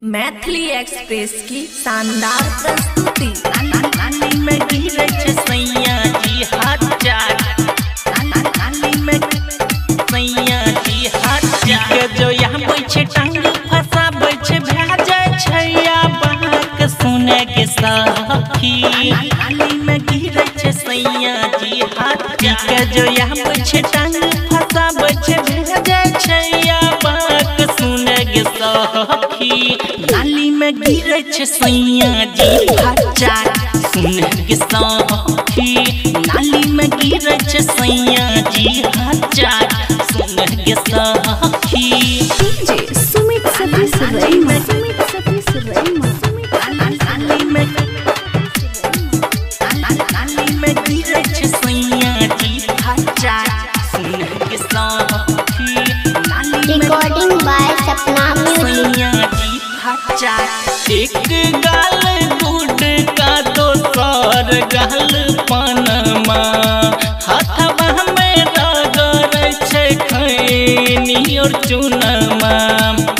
Maithili express की शानदार प्रस्तुति। नाली में गिरे छे सैया जी हाथ चाट, नाली में सैया जी हाथ चाट जो यहाँ बैठे टांग फसाबै छे भाजे छैया बात सुने के सखी। नाली में गिरे छे सैया जी हाथ चाट जो यहाँ बैठे टांग फसाबै छे भाजे छैया बात सुने के सखी। नाली में गिरे छे सैया जी भाचा सुने के सखी। नाली में गिरे छे सैया जी भाचा सुने के सखी। डीजे सुमित सतीश रैमा, सुमित सतीश रैमा, नाली में गिरे छे सैया जी भाचा सुने के सखी। Recording by Sapna Music. एक गाल गुड का दोसर गाल पनमा हाथवा में रगड़ छे खैनी और चुनमा।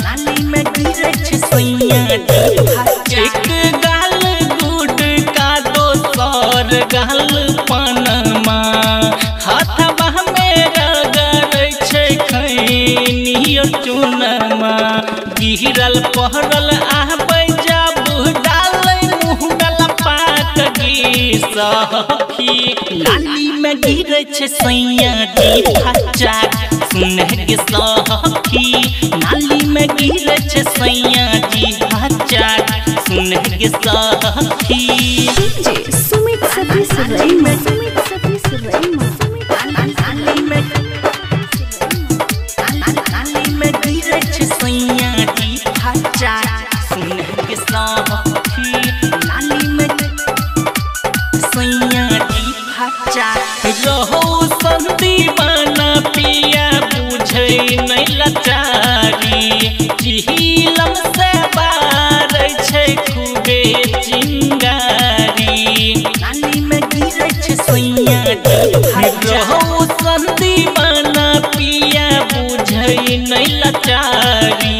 नाली में गिरे छे सैया जी एक गाल गुड का दोसर गाल पनमा हाथवा में रगड़ छे खैनी और चुनमा। गिरल पहरल आहबै जब डालै मुँह डाला पाक गी सखी। नाली में गिरे छे सैया जी भाचा सुने के सखी। नाली में गिरे छे सैया जी भाचा सुने के सखी। डीजे सुमित सतीश रैमा, सुमित सतीश रैमा, नाली में गिरे छे सैया जी भाचा सुने के सखी। नाली में सैया जी भाचा रहो संदीवाना पिया बुझे नहीं लाचारी। झीलम से बार छे खूबे चिंगारी। नाली में गिरे छे सैया जी भाचा रहो संदीवाना पिया बुझे नहीं लाचारी।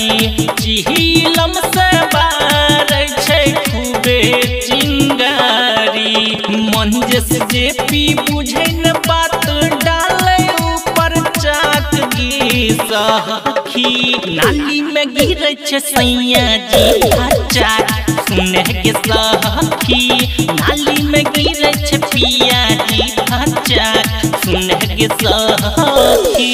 झीलम से बार छे खूबे चिंगारी। मंजस जे पी बुझे न बात डाले ऊपर चाक गी सखी। नाली में गिरे छे सैया जी भाचा सुने के सखी। नाली में गिरे छे पिया जी भाचा सुने के सखी।